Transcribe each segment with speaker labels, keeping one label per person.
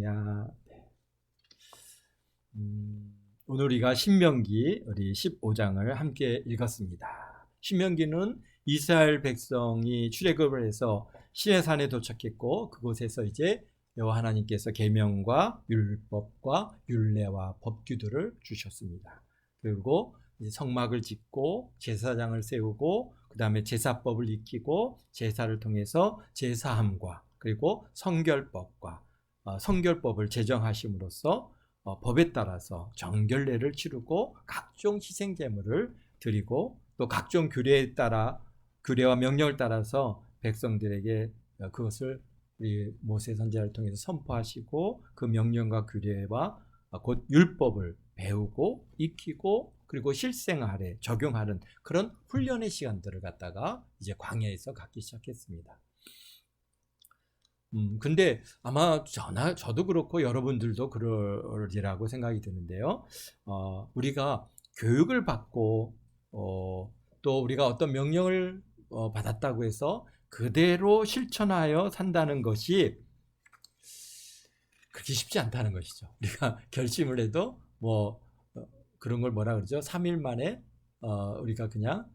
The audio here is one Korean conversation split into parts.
Speaker 1: 야, 오늘 우리가 신명기 우리 15장을 함께 읽었습니다. 신명기는 이스라엘 백성이 출애굽을 해서 시내산에 도착했고 그곳에서 이제 여호와 하나님께서 계명과 율법과 율례와 법규들을 주셨습니다. 그리고 이제 성막을 짓고 제사장을 세우고 그 다음에 제사법을 익히고 제사를 통해서 제사함과 그리고 성결법과 성결법을 제정하심으로써 법에 따라서 정결례를 치르고 각종 희생 제물을 드리고 또 각종 규례와 명령을 따라서 백성들에게 그것을 우리 모세 선지자를 통해서 선포하시고 그 명령과 규례와 곧 율법을 배우고 익히고 그리고 실생활에 적용하는 그런 훈련의 시간들을 갖다가 이제 광야에서 갖기 시작했습니다. 근데 아마 저도 그렇고 여러분들도 그러리라고 생각이 드는데요. 우리가 교육을 받고 또 우리가 어떤 명령을 받았다고 해서 그대로 실천하여 산다는 것이 그렇게 쉽지 않다는 것이죠. 우리가 결심을 해도 그런 걸 뭐라 그러죠? 3일 만에 우리가 그냥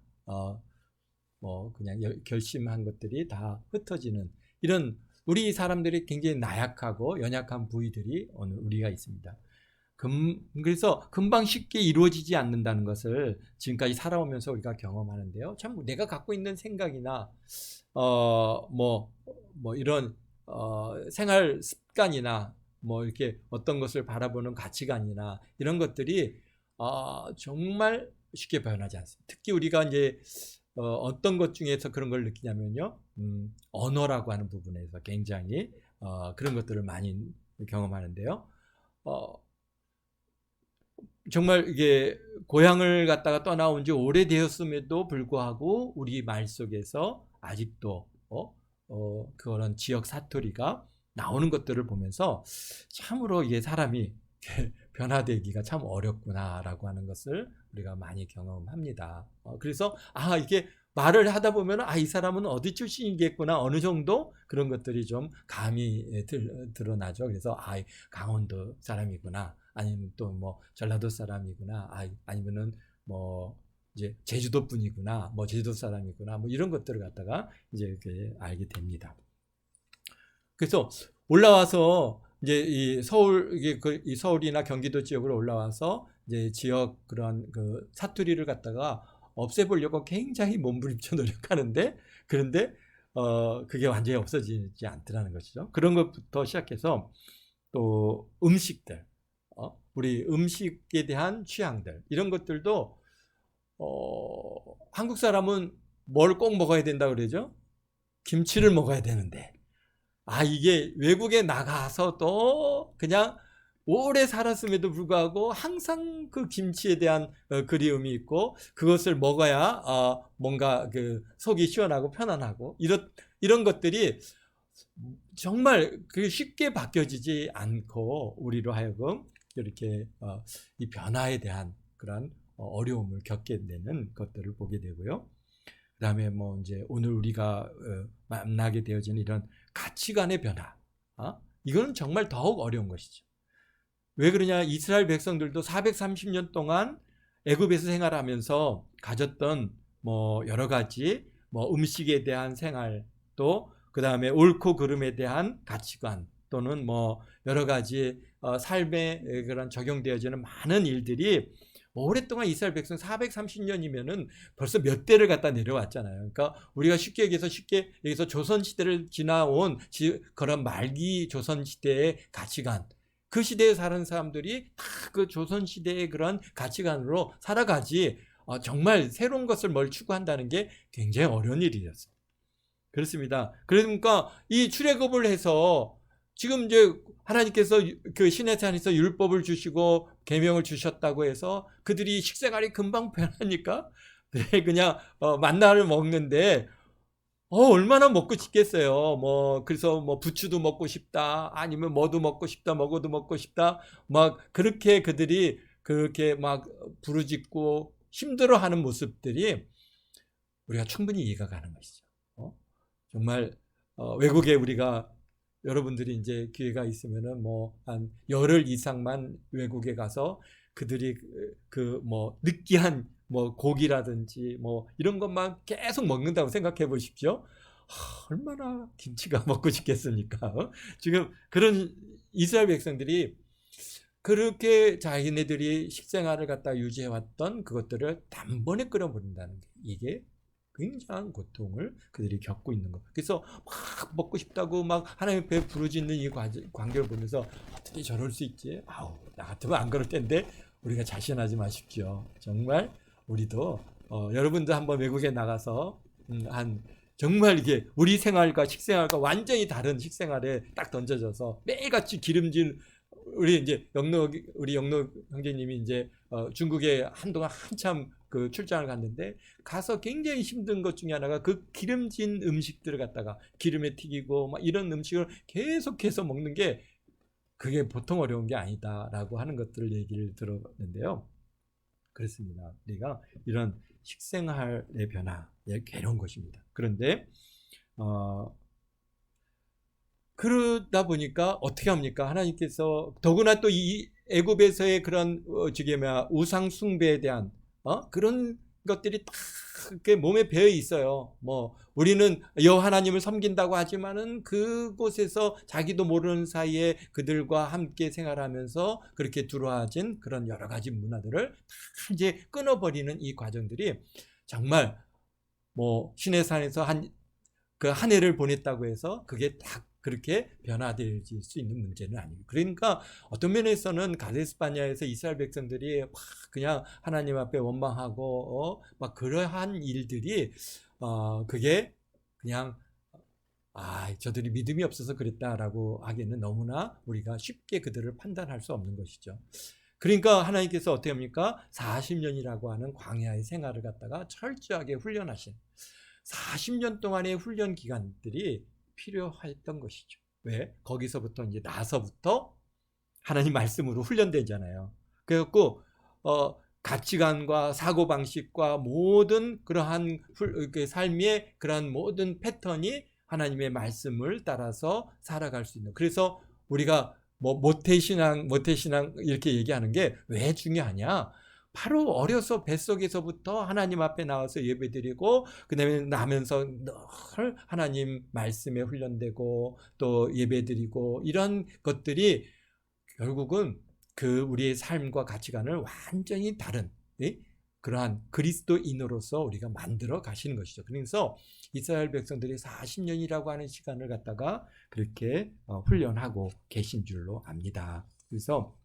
Speaker 1: 결심한 것들이 다 흩어지는 이런 우리 사람들이 굉장히 나약하고 연약한 부위들이 오늘 우리가 있습니다. 그래서 금방 쉽게 이루어지지 않는다는 것을 지금까지 살아오면서 우리가 경험하는데요. 참 내가 갖고 있는 생각이나 이런 생활 습관이나 이렇게 어떤 것을 바라보는 가치관이나 이런 것들이 정말 쉽게 변하지 않습니다. 특히 우리가 이제 어떤 것 중에서 그런 걸 느끼냐면요. 언어라고 하는 부분에서 굉장히 그런 것들을 많이 경험하는데요. 정말 이게 고향을 갔다가 떠나온 지 오래되었음에도 불구하고 우리 말 속에서 아직도 그런 지역 사투리가 나오는 것들을 보면서 참으로 이게 사람이 변화되기가 참 어렵구나라고 하는 것을 우리가 많이 경험합니다. 그래서 이게 말을 하다 보면 이 사람은 어디 출신이겠구나 어느 정도 그런 것들이 좀 감이 드러나죠. 그래서 강원도 사람이구나 아니면 또 전라도 사람이구나 아니면은 이제 제주도 분이구나 제주도 사람이구나 이런 것들을 갖다가 이제 이렇게 알게 됩니다. 그래서 올라와서 이제 이 서울이나 경기도 지역으로 올라와서 이제 지역 그런 그 사투리를 갖다가 없애보려고 굉장히 몸부림쳐 노력하는데 그런데 그게 완전히 없어지지 않더라는 것이죠. 그런 것부터 시작해서 또 음식들, 우리 음식에 대한 취향들 이런 것들도 한국 사람은 뭘 꼭 먹어야 된다고 그러죠? 김치를 먹어야 되는데 이게 외국에 나가서도 그냥 오래 살았음에도 불구하고 항상 그 김치에 대한 그리움이 있고 그것을 먹어야 뭔가 그 속이 시원하고 편안하고 이런 것들이 정말 쉽게 바뀌어지지 않고 우리로 하여금 이렇게 이 변화에 대한 그런 어려움을 겪게 되는 것들을 보게 되고요. 그 다음에 이제 오늘 우리가 만나게 되어지는 이런 가치관의 변화, 이거는 정말 더욱 어려운 것이죠. 왜 그러냐? 이스라엘 백성들도 430년 동안 애굽에서 생활하면서 가졌던 여러 가지 음식에 대한 생활 또 그 다음에 옳고 그름에 대한 가치관 또는 여러 가지 삶에 그런 적용되어지는 많은 일들이 오랫동안 이스라엘 백성 430년이면은 벌써 몇 대를 갖다 내려왔잖아요. 그러니까 우리가 쉽게 여기서 조선 시대를 지나온 그런 말기 조선 시대의 가치관, 그 시대에 사는 사람들이 다 그 조선 시대의 그런 가치관으로 살아가지 정말 새로운 것을 뭘 추구한다는 게 굉장히 어려운 일이었어요. 그렇습니다. 그러니까 이 출애굽을 해서 지금 이제 하나님께서 그 시내산에서 율법을 주시고 계명을 주셨다고 해서 그들이 식생활이 금방 변하니까 그냥 만나를 먹는데 얼마나 먹고 싶겠어요. 그래서 부추도 먹고 싶다 아니면 뭐도 먹고 싶다 먹어도 먹고 싶다 그렇게 그들이 그렇게 부르짖고 힘들어하는 모습들이 우리가 충분히 이해가 가는 것이죠. 정말 외국에 우리가 여러분들이 이제 기회가 있으면은 뭐 한 열흘 이상만 외국에 가서 그들이 그 뭐 느끼한 뭐 고기라든지 뭐 이런 것만 계속 먹는다고 생각해 보십시오. 얼마나 김치가 먹고 싶겠습니까? 지금 그런 이스라엘 백성들이 그렇게 자기네들이 식생활을 갖다 유지해왔던 그것들을 단번에 끊어버린다는 게 이게 굉장한 고통을 그들이 겪고 있는 것. 그래서 막 먹고 싶다고 막 하나님 배 부르짖는 이 광경을 보면서 어떻게 저럴 수 있지? 아우, 나 같으면 안 그럴 텐데 우리가 자신하지 마십시오. 정말 우리도 여러분도 한번 외국에 나가서 한 정말 이게 우리 생활과 식생활과 완전히 다른 식생활에 딱 던져져서 매일같이 기름진 우리 이제 우리 영록 형제님이 이제 중국에 한동안 한참 그 출장을 갔는데 가서 굉장히 힘든 것 중에 하나가 그 기름진 음식들을 갖다가 기름에 튀기고 막 이런 음식을 계속해서 먹는 게 그게 보통 어려운 게 아니다라고 하는 것들을 얘기를 들었는데요. 그렇습니다. 우리가 이런 식생활의 변화에 괴로운 것입니다. 그런데 그러다 보니까 어떻게 합니까? 하나님께서 더구나 또 이 애굽에서의 그런 우상 숭배에 대한 그런 것들이 딱 이렇게 몸에 배어 있어요. 뭐 우리는 여호와 하나님을 섬긴다고 하지만은 그곳에서 자기도 모르는 사이에 그들과 함께 생활하면서 그렇게 두루와진 그런 여러 가지 문화들을 다 이제 끊어버리는 이 과정들이 정말 뭐 신의 산에서 한 해를 보냈다고 해서 그게 다 그렇게 변화될 수 있는 문제는 아니고, 그러니까 어떤 면에서는 가데스바냐에서 이스라엘 백성들이 막 그냥 하나님 앞에 원망하고 막 그러한 일들이 그게 그냥 저들이 믿음이 없어서 그랬다라고 하기에는 너무나 우리가 쉽게 그들을 판단할 수 없는 것이죠. 그러니까 하나님께서 어떻게 합니까? 40년이라고 하는 광야의 생활을 갖다가 철저하게 훈련하신 40년 동안의 훈련 기간들이 필요했던 것이죠. 왜? 거기서부터 이제 나서부터 하나님 말씀으로 훈련되잖아요. 그래갖고 가치관과 사고방식과 모든 그러한 삶의 그러한 모든 패턴이 하나님의 말씀을 따라서 살아갈 수 있는. 그래서 우리가 뭐 모태신앙 이렇게 얘기하는 게 왜 중요하냐? 바로 어려서 뱃속에서부터 하나님 앞에 나와서 예배드리고 그다음에 나면서 늘 하나님 말씀에 훈련되고 또 예배드리고 이런 것들이 결국은 그 우리의 삶과 가치관을 완전히 다른 그러한 그리스도인으로서 우리가 만들어 가시는 것이죠. 그래서 이스라엘 백성들이 40년이라고 하는 시간을 갖다가 그렇게 훈련하고 계신 줄로 압니다. 그래서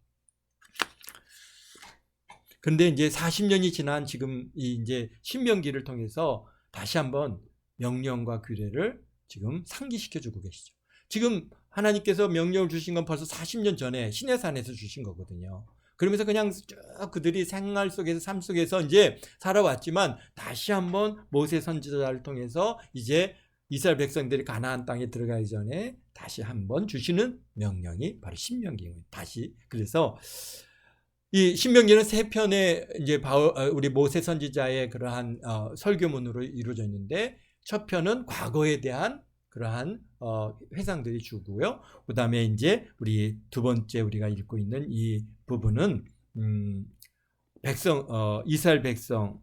Speaker 1: 근데 이제 40년이 지난 지금 이제 신명기를 통해서 다시 한번 명령과 규례를 지금 상기시켜 주고 계시죠. 지금 하나님께서 명령을 주신 건 벌써 40년 전에 시내산에서 주신 거거든요. 그러면서 그냥 쭉 그들이 생활 속에서 삶 속에서 이제 살아왔지만 다시 한번 모세 선지자를 통해서 이제 이스라엘 백성들이 가나안 땅에 들어가기 전에 다시 한번 주시는 명령이 바로 신명기입니다. 다시 그래서 이 신명기는 세 편의 이제 우리 모세 선지자의 그러한 설교문으로 이루어져 있는데 첫 편은 과거에 대한 그러한 회상들이 주고요. 그다음에 이제 우리 두 번째 우리가 읽고 있는 이 부분은 이스라엘 백성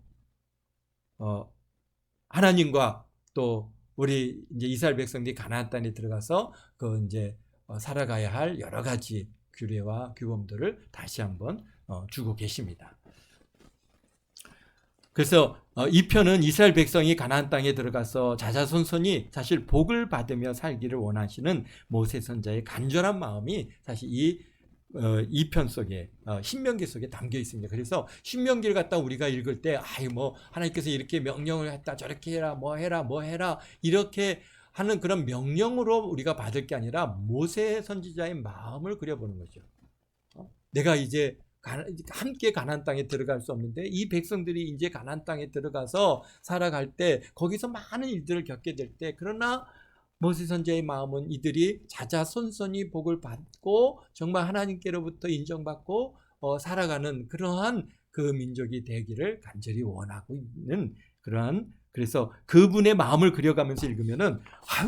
Speaker 1: 하나님과 또 우리 이제 이스라엘 백성들이 가나안 땅에 들어가서 그 이제 살아가야 할 여러 가지 규례와 규범들을 다시 한번 주고 계십니다. 그래서 이 편은 이스라엘 백성이 가나안 땅에 들어가서 자자손손이 사실 복을 받으며 살기를 원하시는 모세 선자의 간절한 마음이 사실 이 편 속에 신명기 속에 담겨 있습니다. 그래서 신명기를 갖다 우리가 읽을 때 뭐 하나님께서 이렇게 명령을 했다, 저렇게 해라, 뭐 해라 이렇게 하는 그런 명령으로 우리가 받을 게 아니라 모세 선지자의 마음을 그려보는 거죠. 내가 이제 함께 가나안 땅에 들어갈 수 없는데 이 백성들이 이제 가나안 땅에 들어가서 살아갈 때 거기서 많은 일들을 겪게 될 때, 그러나 모세 선지자의 마음은 이들이 자자손손이 복을 받고 정말 하나님께로부터 인정받고 살아가는 그러한 그 민족이 되기를 간절히 원하고 있는 그러한 그래서 그분의 마음을 그려가면서 읽으면은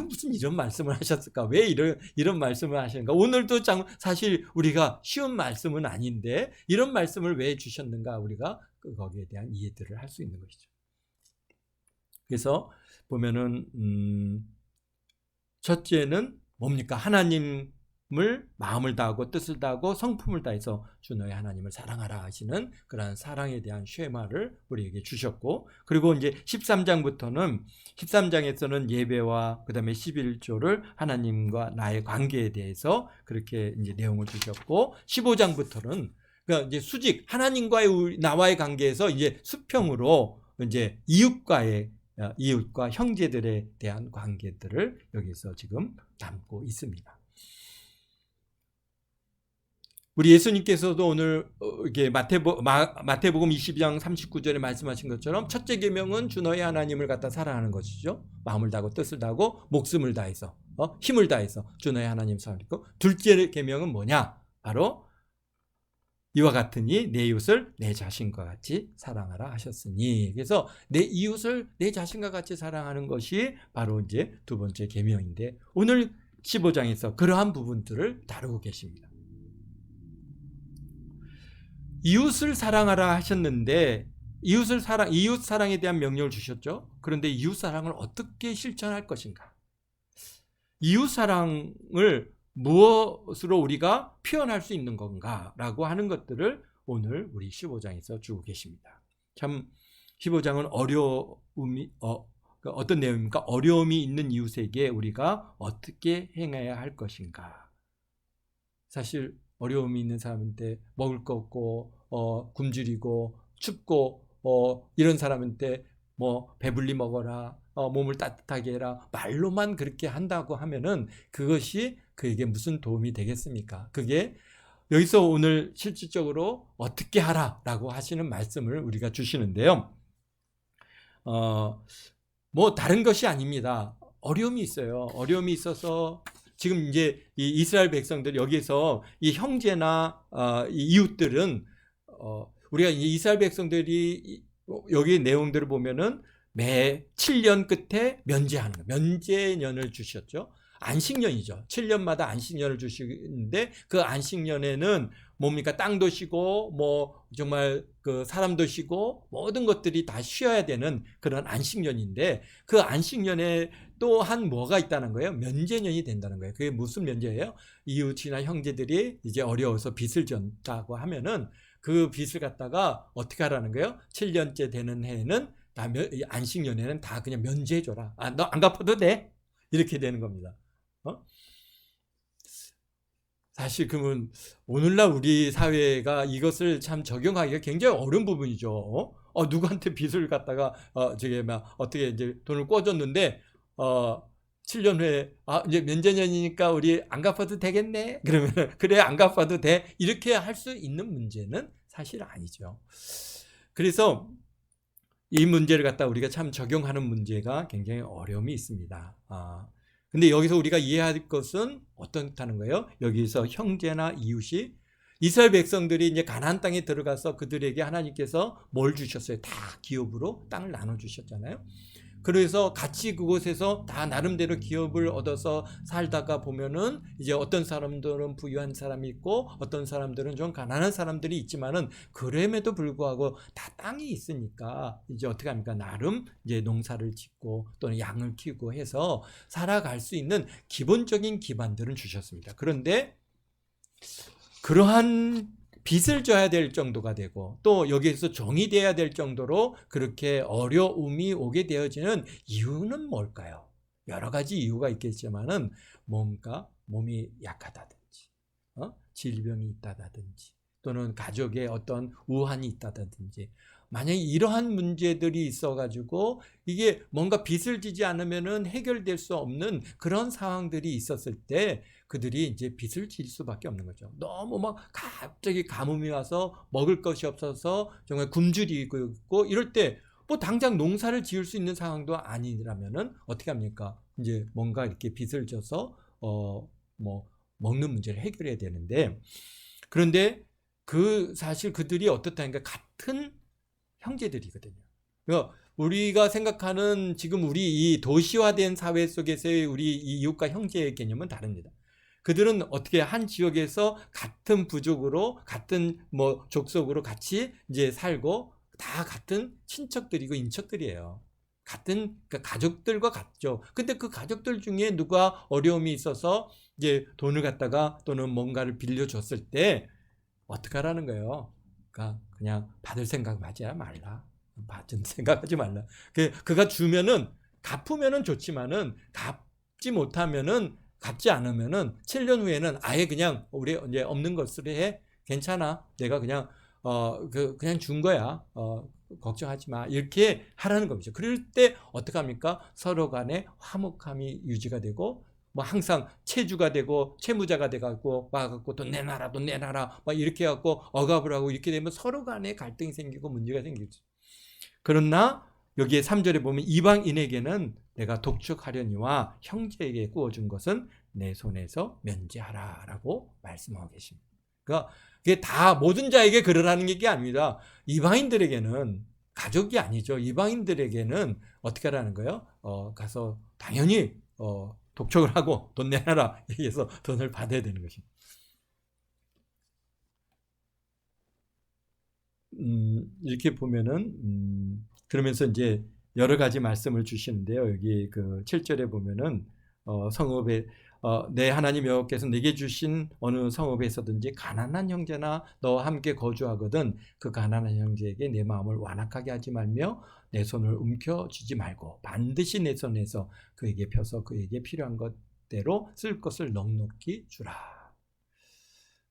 Speaker 1: 무슨 이런 말씀을 하셨을까? 왜 이런 말씀을 하셨는가? 오늘도 사실 우리가 쉬운 말씀은 아닌데 이런 말씀을 왜 주셨는가? 우리가 거기에 대한 이해들을 할 수 있는 것이죠. 그래서 보면은 첫째는 뭡니까? 하나님을 마음을 다하고 뜻을 다하고 성품을 다해서 주 너의 하나님을 사랑하라 하시는 그러한 사랑에 대한 쉐마를 우리에게 주셨고, 그리고 이제 13장에서는 예배와 그다음에 11조를 하나님과 나의 관계에 대해서 그렇게 이제 내용을 주셨고, 15장부터는 그러니까 이제 수직 하나님과의 나와의 관계에서 이제 수평으로 이제 이웃과 형제들에 대한 관계들을 여기서 지금 담고 있습니다. 우리 예수님께서도 오늘 이게 마태복음 22장 39절에 말씀하신 것처럼 첫째 계명은 주 너의 하나님을 갖다 사랑하는 것이죠. 마음을 다하고 뜻을 다하고 목숨을 다해서 힘을 다해서 주 너의 하나님 사랑하고, 둘째 계명은 뭐냐? 바로 이와 같으니 내 이웃을 내 자신과 같이 사랑하라 하셨으니, 그래서 내 이웃을 내 자신과 같이 사랑하는 것이 바로 이제 두 번째 계명인데, 오늘 15장에서 그러한 부분들을 다루고 계십니다. 이웃을 사랑하라 하셨는데 이웃 사랑에 대한 명령을 주셨죠. 그런데 이웃 사랑을 어떻게 실천할 것인가? 이웃 사랑을 무엇으로 우리가 표현할 수 있는 건가라고 하는 것들을 오늘 우리 15장에서 주고 계십니다. 참 15장은 어떤 내용입니까? 어려움이 있는 이웃에게 우리가 어떻게 행해야 할 것인가. 사실 어려움이 있는 사람한테 먹을 거 없고 굶주리고 춥고 이런 사람한테 뭐 배불리 먹어라, 몸을 따뜻하게 해라, 말로만 그렇게 한다고 하면은 그것이 그에게 무슨 도움이 되겠습니까? 그게 여기서 오늘 실질적으로 어떻게 하라라고 하시는 말씀을 우리가 주시는데요. 뭐 다른 것이 아닙니다. 어려움이 있어요. 어려움이 있어서 지금 이제 이 이스라엘 백성들, 여기서 이 형제나 이 이웃들은 우리가 이스라엘 백성들이 여기 내용들을 보면은 매 7년 끝에 면제하는 거, 면제년을 주셨죠. 안식년이죠. 7년마다 안식년을 주시는데 그 안식년에는 뭡니까? 땅도 쉬고 뭐 정말 그 사람도 쉬고 모든 것들이 다 쉬어야 되는 그런 안식년인데, 그 안식년에 또한 뭐가 있다는 거예요? 면제년이 된다는 거예요. 그게 무슨 면제예요? 이웃이나 형제들이 이제 어려워서 빚을 졌다고 하면은 그 빚을 갖다가 어떻게 하라는 거예요? 7년째 되는 해에는 다 안식년에는 다 그냥 면제해줘라. 너 안 갚아도 돼. 이렇게 되는 겁니다. 사실 그러면 오늘날 우리 사회가 이것을 참 적용하기가 굉장히 어려운 부분이죠. 누구한테 빚을 갖다가 어떻게 이제 돈을 꿔줬는데 7년 후에 이제 면제년이니까 우리 안 갚아도 되겠네. 그러면 그래 안 갚아도 돼. 이렇게 할 수 있는 문제는 사실 아니죠. 그래서 이 문제를 갖다 우리가 참 적용하는 문제가 굉장히 어려움이 있습니다. 근데 여기서 우리가 이해할 것은 어떻다는 거예요? 여기서 형제나 이웃이, 이스라엘 백성들이 이제 가나안 땅에 들어가서 그들에게 하나님께서 뭘 주셨어요? 다 기업으로 땅을 나눠 주셨잖아요. 그래서 같이 그곳에서 다 나름대로 기업을 얻어서 살다가 보면은 이제 어떤 사람들은 부유한 사람이 있고 어떤 사람들은 좀 가난한 사람들이 있지만은, 그럼에도 불구하고 다 땅이 있으니까 이제 어떻게 합니까? 나름 이제 농사를 짓고 또는 양을 키우고 해서 살아갈 수 있는 기본적인 기반들은 주셨습니다. 그런데 그러한 빚을 져야 될 정도가 되고 또 여기에서 종이 돼야 될 정도로 그렇게 어려움이 오게 되어지는 이유는 뭘까요? 여러 가지 이유가 있겠지만은 뭔가 몸이 약하다든지 질병이 있다든지 또는 가족에 어떤 우환이 있다든지, 만약에 이러한 문제들이 있어가지고 이게 뭔가 빚을 지지 않으면은 해결될 수 없는 그런 상황들이 있었을 때 그들이 이제 빚을 질 수밖에 없는 거죠. 너무 막 갑자기 가뭄이 와서 먹을 것이 없어서 정말 굶주리고 있고 이럴 때 뭐 당장 농사를 지을 수 있는 상황도 아니라면은 어떻게 합니까? 이제 뭔가 이렇게 빚을 져서 뭐 먹는 문제를 해결해야 되는데, 그런데 사실 그들이 어떻다니까 같은 형제들이거든요. 우리가 생각하는 지금 우리 이 도시화된 사회 속에서의 우리 이 이웃과 형제의 개념은 다릅니다. 그들은 어떻게 한 지역에서 같은 부족으로 같은 뭐 족속으로 같이 이제 살고 다 같은 친척들이고 인척들이에요. 같은 그러니까 가족들과 같죠. 근데 그 가족들 중에 누가 어려움이 있어서 이제 돈을 갖다가 또는 뭔가를 빌려줬을 때 어떻게 하라는 거예요? 그러니까 그냥 받을 생각 하지 말라. 받은 생각하지 말라. 그가 주면은 갚으면은 좋지만은 갚지 못하면은 갚지 않으면은 7년 후에는 아예 그냥 우리 이제 없는 것을 해. 괜찮아. 내가 그냥 그냥 준 거야. 걱정하지 마. 이렇게 하라는 겁니다. 그럴 때 어떻게 합니까? 서로 간에 화목함이 유지가 되고 뭐 항상 채주가 되고 채무자가 돼갖고 와갖고 돈 내놔라 돈 내놔라 막 이렇게 해갖고 억압을 하고 이렇게 되면 서로 간에 갈등이 생기고 문제가 생기죠. 그러나 여기에 3절에 보면 이방인에게는 내가 독촉하려니와 형제에게 구워준 것은 내 손에서 면제하라 라고 말씀하고 계십니다. 그러니까 그게 다 모든 자에게 그러라는 게 아닙니다. 이방인들에게는 가족이 아니죠. 이방인들에게는 어떻게 하라는 거예요? 가서 당연히 독촉을 하고 돈 내놔라 얘기해서 돈을 받아야 되는 것입니다. 이렇게 보면은 그러면서 이제 여러 가지 말씀을 주시는데요. 여기 그 7절에 보면은 성읍에 내 하나님 여호와께서 내게 주신 어느 성읍에서든지 가난한 형제나 너와 함께 거주하거든 그 가난한 형제에게 내 마음을 완악하게 하지 말며 내 손을 움켜쥐지 말고 반드시 내 손에서 그에게 펴서 그에게 필요한 것대로 쓸 것을 넉넉히 주라.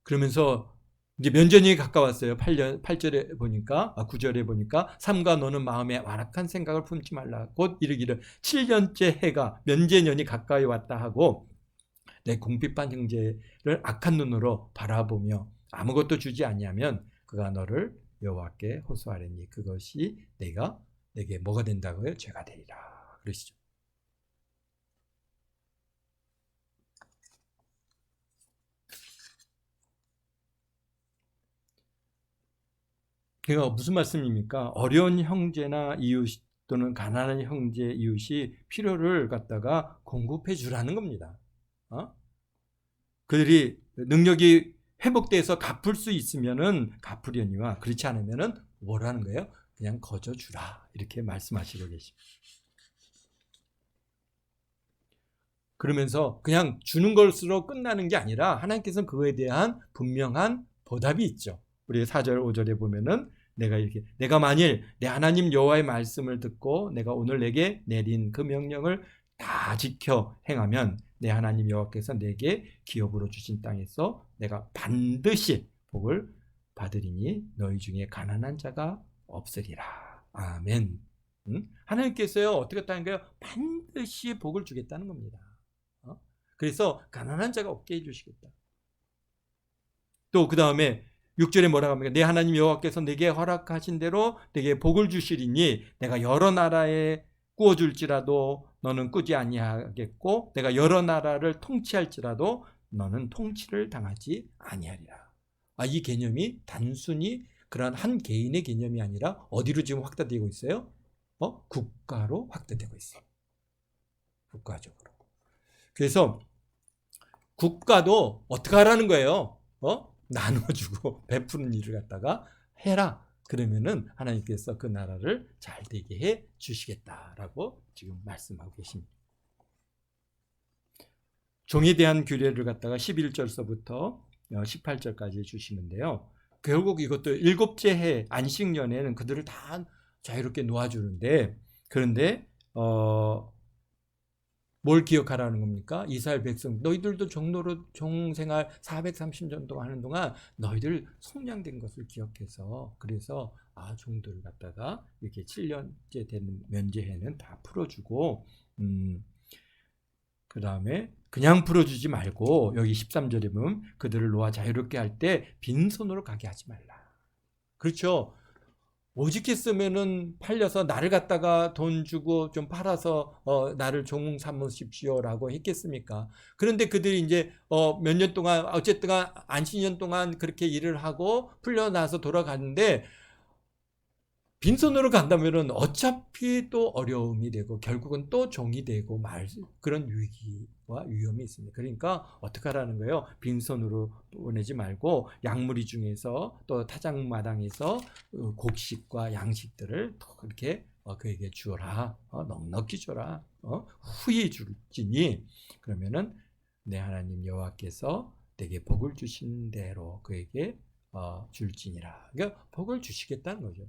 Speaker 1: 그러면서 이제 면전이 가까웠어요. 8절에 보니까 9절에 보니까 삼가 너는 마음에 완악한 생각을 품지 말라. 곧 이르기를 7년째 해가 면제년이 가까이 왔다 하고 내 궁핍한 형제를 악한 눈으로 바라보며 아무것도 주지 아니하면 그가 너를 여호와께 호소하리니 그것이 내게 뭐가 된다고요? 죄가 되리라. 그러시죠. 그가 무슨 말씀입니까? 어려운 형제나 이웃 또는 가난한 형제 이웃이 필요를 갖다가 공급해 주라는 겁니다. 그들이 능력이 회복돼서 갚을 수 있으면은 갚으려니와 그렇지 않으면은 뭐라는 거예요? 그냥 거저 주라 이렇게 말씀하시고 계십니다. 그러면서 그냥 주는 것으로 끝나는 게 아니라 하나님께서는 그거에 대한 분명한 보답이 있죠. 우리 4절 5절에 보면은 내가 만일 내 하나님 여호와의 말씀을 듣고 내가 오늘 내게 내린 그 명령을 다 지켜 행하면 내 하나님 여호와께서 내게 기업으로 주신 땅에서 내가 반드시 복을 받으리니 너희 중에 가난한 자가 없으리라. 아멘. 하나님께서요 어떻게 했다는 거예요? 반드시 복을 주겠다는 겁니다. 그래서 가난한 자가 없게 해주시겠다. 또 그 다음에 6절에 뭐라고 합니까? 내 하나님 여호와께서 내게 허락하신 대로 내게 복을 주시리니 내가 여러 나라에 꾸어줄지라도 너는 꾸지 아니하겠고 내가 여러 나라를 통치할지라도 너는 통치를 당하지 아니하리라. 이 개념이 단순히 그런 한 개인의 개념이 아니라 어디로 지금 확대되고 있어요? 국가로 확대되고 있어요. 국가적으로. 그래서 국가도 어떻게 하라는 거예요? 나눠주고 베푸는 일을 갖다가 해라. 그러면은 하나님께서 그 나라를 잘 되게 해 주시겠다라고 지금 말씀하고 계십니다. 종에 대한 규례를 갖다가 11절서부터 18절까지 주시는데요. 결국 이것도 일곱째 해 안식년에는 그들을 다 자유롭게 놓아주는데 그런데 뭘 기억하라는 겁니까? 이스라엘 백성 너희들도 종생활 430년 동안 하는 동안 너희들 속량된 것을 기억해서 그래서 종들을 갖다가 이렇게 7년째 되는 면제해는 다 풀어주고 그 다음에 그냥 풀어주지 말고 여기 13절에 보면 그들을 놓아 자유롭게 할 때 빈손으로 가게 하지 말라. 그렇죠. 오직했으면은 팔려서 나를 갖다가 돈 주고 좀 팔아서 나를 종 삼으십시오라고 했겠습니까? 그런데 그들이 이제 몇 년 동안 어쨌든 안식년 동안 그렇게 일을 하고 풀려나서 돌아갔는데 빈손으로 간다면은 어차피 또 어려움이 되고 결국은 또 종이 되고 말 그런 위기와 위험이 있습니다. 그러니까 어떻게 하라는 거예요? 빈손으로 보내지 말고 양무리 중에서 또 타작마당에서 곡식과 양식들을 또 그렇게 그에게 주어라. 넉넉히 줘라. 후히 줄지니 그러면은 내 하나님 여호와께서 내게 복을 주신 대로 그에게 줄지니라. 그러니까 복을 주시겠다는 거죠.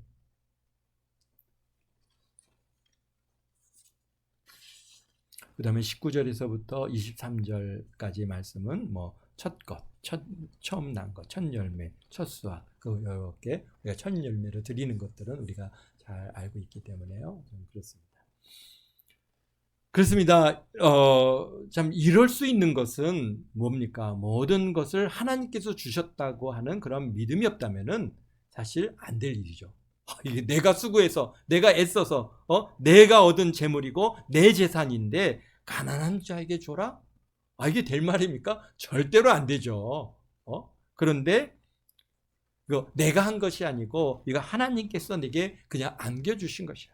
Speaker 1: 그 다음에 19절에서부터 23절까지 말씀은 뭐 첫 것, 처음 난 것, 첫 열매, 첫 수확, 이렇게 우리가 첫 열매를 드리는 것들은 우리가 잘 알고 있기 때문에요. 좀 그렇습니다. 그렇습니다. 참 이럴 수 있는 것은 뭡니까? 모든 것을 하나님께서 주셨다고 하는 그런 믿음이 없다면은 사실 안 될 일이죠. 이게 내가 수고해서, 내가 애써서, 내가 얻은 재물이고 내 재산인데 가난한 자에게 줘라? 이게 될 말입니까? 절대로 안 되죠. 그런데 내가 한 것이 아니고 이거 하나님께서 내게 그냥 안겨주신 것이야.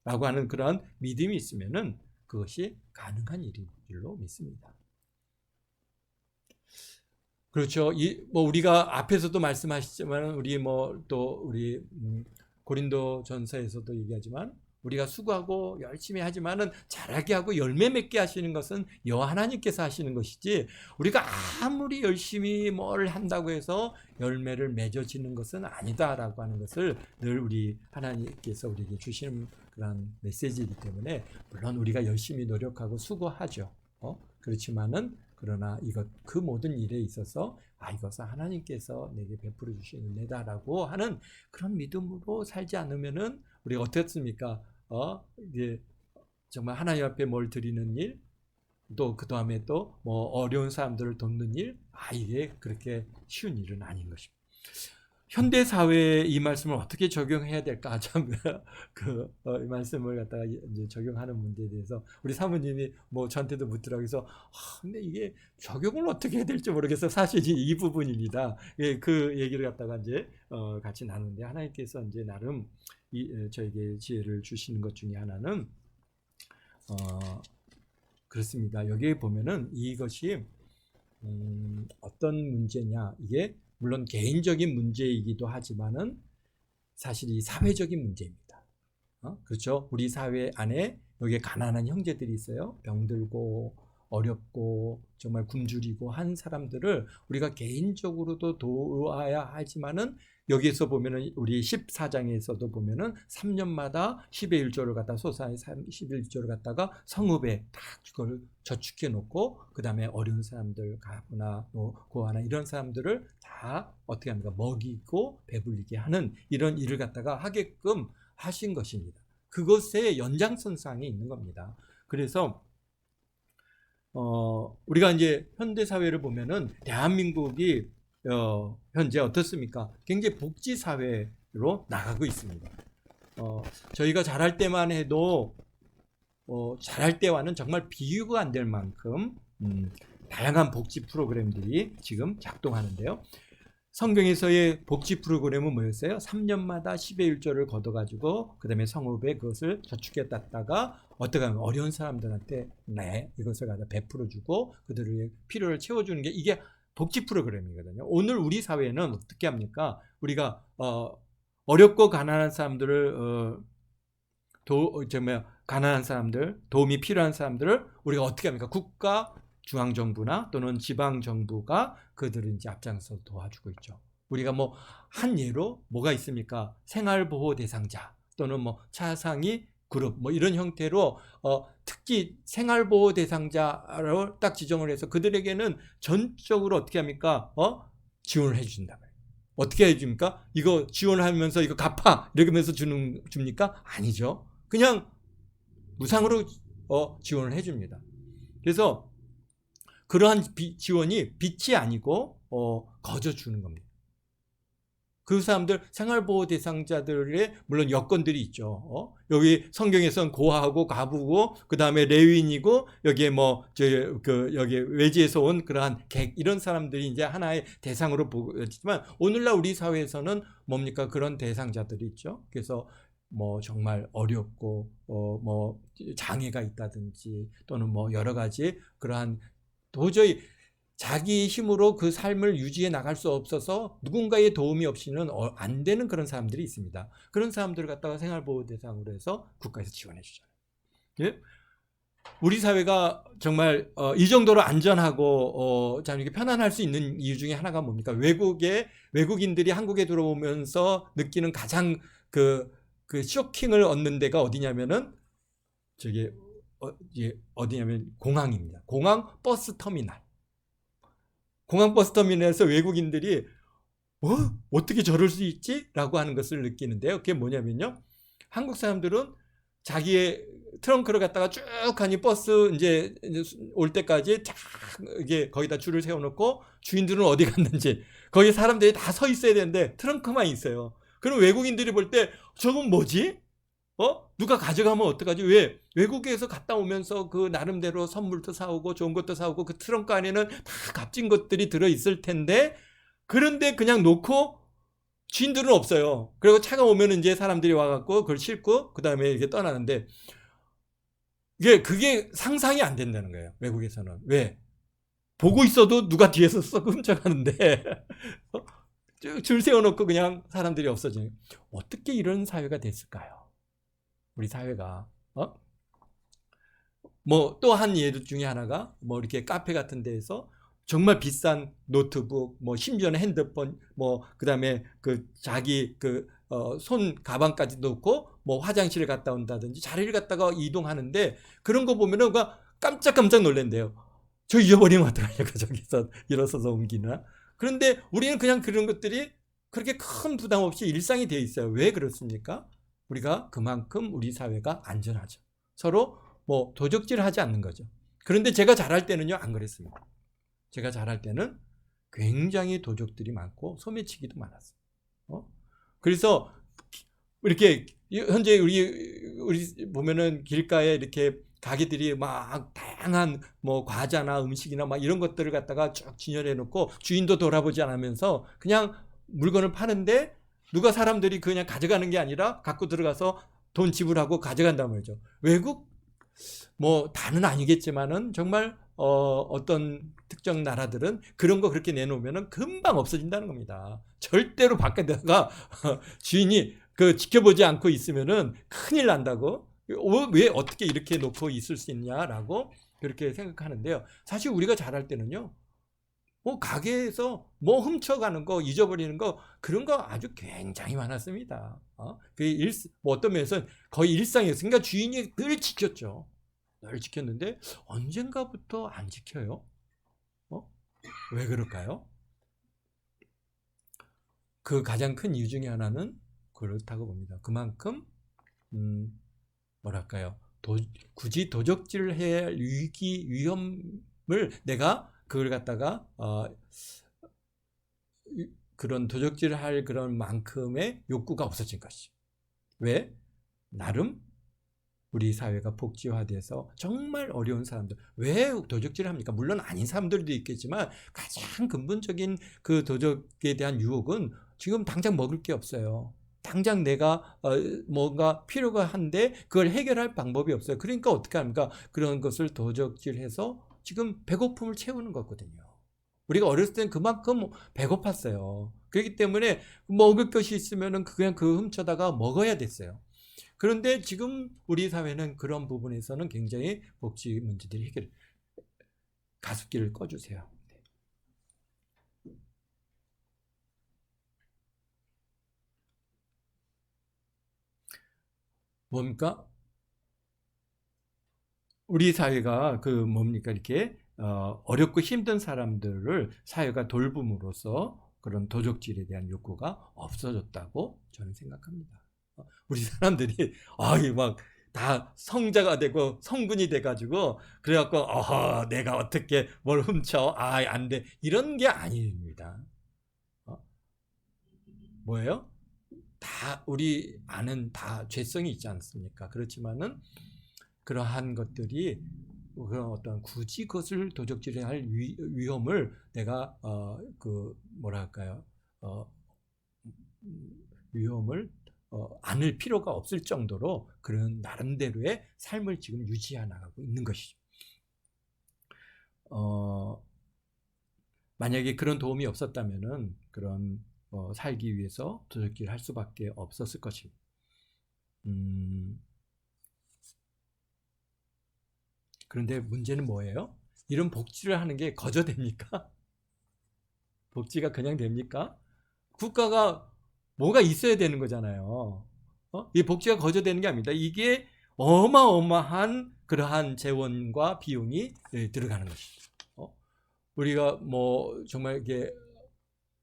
Speaker 1: 라고 하는 그런 믿음이 있으면은 그것이 가능한 일인 줄로 믿습니다. 그렇죠. 우리가 앞에서도 말씀하셨지만 우리 고린도 전서에서도 얘기하지만 우리가 수고하고 열심히 하지만은 자라게 하고 열매 맺게 하시는 것은 여호와 하나님께서 하시는 것이지 우리가 아무리 열심히 뭘 한다고 해서 열매를 맺어지는 것은 아니다라고 하는 것을 늘 우리 하나님께서 우리에게 주시는 그런 메시지이기 때문에 물론 우리가 열심히 노력하고 수고하죠. 그렇지만은 그러나 그 모든 일에 있어서 이것은 하나님께서 내게 베풀어 주시는 은혜다라고 하는 그런 믿음으로 살지 않으면은 우리가 어떻습니까? 이제 정말 하나님 앞에 뭘 드리는 일, 또 그 다음에 또 뭐 어려운 사람들을 돕는 일, 이게 그렇게 쉬운 일은 아닌 것입니다. 현대 사회에 이 말씀을 어떻게 적용해야 될까? 참 이 말씀을 갖다가 이제 적용하는 문제에 대해서 우리 사모님이 저한테도 묻더라고요. 그래서 근데 이게 적용을 어떻게 해야 될지 모르겠어. 사실 이 부분입니다. 그 얘기를 갖다가 이제 같이 나누는데 하나님께서 이제 나름 저에게 지혜를 주시는 것 중에 하나는 그렇습니다. 여기에 보면은 이것이 어떤 문제냐? 이게 물론 개인적인 문제이기도 하지만은 사실 이 사회적인 문제입니다. 그렇죠? 우리 사회 안에 여기에 가난한 형제들이 있어요. 병들고 어렵고 정말 굶주리고 한 사람들을 우리가 개인적으로도 도와야 하지만은 여기에서 보면은 우리 14장에서도 보면은 3년마다 10의 1조를 갖다 소산의 11조를 갖다가 성읍에 딱 그걸 저축해 놓고 그 다음에 어려운 사람들 가구나 고아나 이런 사람들을 다 어떻게 합니까? 먹이고 배불리게 하는 이런 일을 갖다가 하게끔 하신 것입니다. 그것의 연장선상에 있는 겁니다. 그래서 우리가 이제 현대 사회를 보면은 대한민국이 현재 어떻습니까? 굉장히 복지 사회로 나가고 있습니다. 저희가 자랄 때만 해도 자랄 때와는 정말 비교가 안 될 만큼 다양한 복지 프로그램들이 지금 작동하는데요. 성경에서의 복지 프로그램은 뭐였어요? 3년마다 10의 1조를 걷어가지고 그 다음에 성읍에 그것을 저축해놨다가 어떻게 하면 어려운 사람들한테 이것을 갖다 베풀어주고 그들의 필요를 채워주는 게 이게 복지 프로그램이거든요. 오늘 우리 사회는 어떻게 합니까? 우리가 어렵고 가난한 사람들을 가난한 사람들, 도움이 필요한 사람들을 우리가 어떻게 합니까? 국가 중앙정부나 또는 지방정부가 그들을 이제 앞장서 도와주고 있죠. 우리가 한 예로 뭐가 있습니까? 생활보호 대상자 또는 차상위 그룹 이런 형태로 특히 생활보호 대상자로 딱 지정을 해서 그들에게는 전적으로 어떻게 합니까? 지원을 해준다. 어떻게 해줍니까? 이거 지원하면서 이거 갚아 이러면서 줍니까? 아니죠. 그냥 무상으로 지원을 해줍니다. 그래서 그러한 지원이 빚이 아니고 거저 주는 겁니다. 그 사람들 생활보호 대상자들의 물론 여건들이 있죠. 여기 성경에서는 고아하고 과부고 그 다음에 레위인이고 여기에 여기 외지에서 온 그러한 객 이런 사람들이 이제 하나의 대상으로 보지만 오늘날 우리 사회에서는 뭡니까 그런 대상자들이 있죠. 그래서 뭐 정말 어렵고 뭐 장애가 있다든지 또는 뭐 여러 가지 그러한 도저히 자기 힘으로 그 삶을 유지해 나갈 수 없어서 누군가의 도움이 없이는 안 되는 그런 사람들이 있습니다. 그런 사람들을 갖다가 생활보호 대상으로 해서 국가에서 지원해 주잖아요. 예? 우리 사회가 정말 이 정도로 안전하고 참 이렇게 편안할 수 있는 이유 중에 하나가 뭡니까? 외국인들이 한국에 들어오면서 느끼는 가장 그 쇼킹을 얻는 데가 어디냐면은 저기 어디냐면 공항입니다. 공항 버스 터미널. 공항 버스 터미널에서 외국인들이 어떻게 저럴 수 있지? 라고 하는 것을 느끼는데요. 그게 뭐냐면요. 한국 사람들은 자기의 트렁크를 갖다가 쭉 하니 버스 이제 올 때까지 쫙 이게 거기다 줄을 세워놓고 주인들은 어디 갔는지 거기 사람들이 다 서 있어야 되는데 트렁크만 있어요. 그럼 외국인들이 볼 때 저건 뭐지? 누가 가져가면 어떡하지? 왜? 외국에서 갔다 오면서 그 나름대로 선물도 사오고 좋은 것도 사오고 그 트렁크 안에는 다 값진 것들이 들어있을 텐데 그런데 그냥 놓고 주인들은 없어요. 그리고 차가 오면 이제 사람들이 와갖고 그걸 싣고 그 다음에 이렇게 떠나는데 그게 상상이 안 된다는 거예요. 외국에서는. 왜? 보고 있어도 누가 뒤에서 썩 훔쳐가는데 줄 세워놓고 그냥 사람들이 없어지는. 어떻게 이런 사회가 됐을까요? 우리 사회가. 뭐 또 한 예를 중에 하나가 뭐 이렇게 카페 같은 데에서 정말 비싼 노트북, 뭐 심지어는 핸드폰, 뭐 그다음에 그 자기 손 가방까지 넣고 뭐 화장실에 갔다 온다든지 자리를 갖다가 이동하는데 그런 거 보면은 깜짝깜짝 놀란대요. 저 잊어버리면 어떡하냐고 저기서 일어서서 옮기나. 그런데 우리는 그냥 그런 것들이 그렇게 큰 부담 없이 일상이 되어 있어요. 왜 그렇습니까? 우리가 그만큼 우리 사회가 안전하죠. 서로 뭐 도적질을 하지 않는 거죠. 그런데 제가 잘할 때는요 안 그랬습니다. 제가 잘할 때는 굉장히 도적들이 많고 소매치기도 많았어요. 그래서 이렇게 현재 우리 보면은 길가에 이렇게 가게들이 막 다양한 뭐 과자나 음식이나 막 이런 것들을 갖다가 쭉 진열해 놓고 주인도 돌아보지 않으면서 그냥 물건을 파는데 누가 사람들이 그냥 가져가는 게 아니라 갖고 들어가서 돈 지불하고 가져간단 말이죠. 외국 뭐 다는 아니겠지만은 정말 어떤 특정 나라들은 그런 거 그렇게 내놓으면은 금방 없어진다는 겁니다. 절대로 밖에다가 주인이 지켜보지 않고 있으면은 큰일 난다고. 왜 어떻게 이렇게 놓고 있을 수 있냐라고 그렇게 생각하는데요. 사실 우리가 잘할 때는요. 뭐 가게에서 뭐 훔쳐가는 거, 잊어버리는 거 그런 거 아주 굉장히 많았습니다. 뭐 어떤 면에서는 거의 일상이었으니까 그러니까 주인이 늘 지켰죠. 늘 지켰는데 언젠가부터 안 지켜요. 왜 그럴까요? 그 가장 큰 이유 중에 하나는 그렇다고 봅니다. 그만큼 뭐랄까요? 굳이 도적질을 해야 할 위험을 내가 그걸 갖다가 그런 도적질을 할 그런 만큼의 욕구가 없어진 것이. 왜? 나름 우리 사회가 복지화돼서 정말 어려운 사람들. 왜 도적질을 합니까? 물론 아닌 사람들도 있겠지만 가장 근본적인 그 도적에 대한 유혹은 지금 당장 먹을 게 없어요. 당장 내가 뭔가 필요가 한데 그걸 해결할 방법이 없어요. 그러니까 어떻게 합니까? 그런 것을 도적질해서 지금 배고픔을 채우는 거거든요. 우리가 어렸을 때는 그만큼 배고팠어요. 그렇기 때문에 먹을 것이 있으면 그냥 훔쳐다가 먹어야 됐어요. 그런데 지금 우리 사회는 그런 부분에서는 굉장히 복지 문제들이 가습기를 꺼주세요. 뭡니까? 우리 사회가 뭡니까? 이렇게 어렵고 힘든 사람들을 사회가 돌봄으로써 그런 도적질에 대한 욕구가 없어졌다고 저는 생각합니다. 우리 사람들이 막 다 성자가 되고 성군이 돼가지고 그래갖고 내가 어떻게 뭘 훔쳐 안 돼 이런 게 아닙니다. 뭐예요? 다 우리 안은 다 죄성이 있지 않습니까? 그렇지만은 그러한 것들이 그런 어떤 굳이 그것을 도적질해야 할 위험을 내가 뭐랄까요? 위험을 않을 필요가 없을 정도로 그런 나름대로의 삶을 지금 유지해 나가고 있는 것이죠. 만약에 그런 도움이 없었다면은 그런 살기 위해서 도적질을 할 수밖에 없었을 것입니다. 그런데 문제는 뭐예요? 이런 복지를 하는 게 거저됩니까? 복지가 그냥 됩니까? 국가가 뭐가 있어야 되는 거잖아요. 이 복지가 거저되는 게 아닙니다. 이게 어마어마한 그러한 재원과 비용이 들어가는 것이죠. 우리가 뭐 정말 이게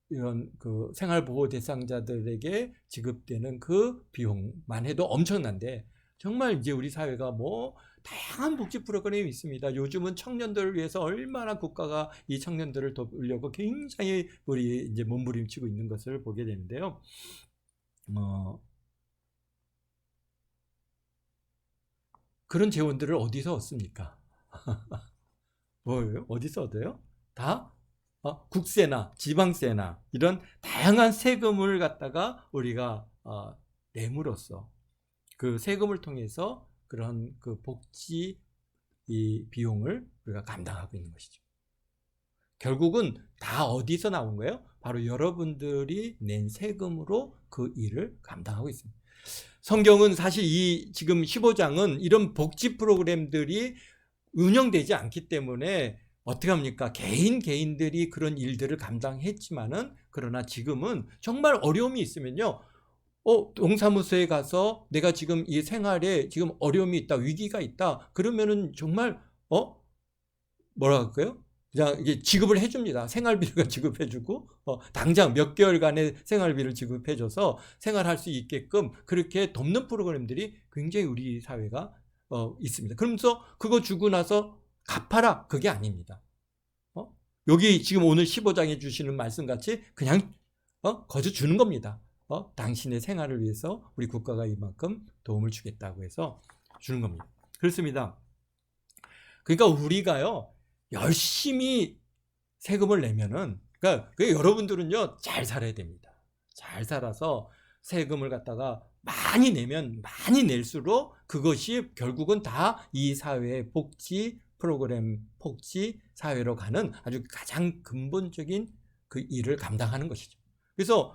Speaker 1: 이런 그 생활보호 대상자들에게 지급되는 그 비용만 해도 엄청난데, 정말 이제 우리 사회가 뭐 다양한 복지 프로그램이 있습니다. 요즘은 청년들을 위해서 얼마나 국가가 이 청년들을 돕으려고 굉장히 우리 이제 몸부림치고 있는 것을 보게 되는데요. 그런 재원들을 어디서 얻습니까? 뭐예요? 어디서 얻어요? 다 국세나 지방세나 이런 다양한 세금을 갖다가 우리가 내므로써 그 세금을 통해서 그런 그 복지 이 비용을 우리가 감당하고 있는 것이죠. 결국은 다 어디서 나온 거예요? 바로 여러분들이 낸 세금으로 그 일을 감당하고 있습니다. 성경은 사실 이 지금 15장은 이런 복지 프로그램들이 운영되지 않기 때문에 어떻게 합니까? 개인들이 그런 일들을 감당했지만은, 그러나 지금은 정말 어려움이 있으면요, 동사무소에 가서 내가 지금 이 생활에 지금 어려움이 있다, 위기가 있다, 그러면은 정말 뭐라 할까요? 그냥 이게 지급을 해줍니다. 생활비를 지급해주고 당장 몇 개월간의 생활비를 지급해줘서 생활할 수 있게끔 그렇게 돕는 프로그램들이 굉장히 우리 사회가 있습니다. 그러면서 그거 주고 나서 갚아라, 그게 아닙니다. 여기 지금 오늘 15장에 주시는 말씀같이 그냥 거저 주는 겁니다. 당신의 생활을 위해서 우리 국가가 이만큼 도움을 주겠다고 해서 주는 겁니다. 그렇습니다. 그러니까 우리가요 열심히 세금을 내면은, 그러니까 여러분들은요 잘 살아야 됩니다. 잘 살아서 세금을 갖다가 많이 내면 많이 낼수록 그것이 결국은 다 이 사회의 복지 프로그램, 복지 사회로 가는 아주 가장 근본적인 그 일을 감당하는 것이죠. 그래서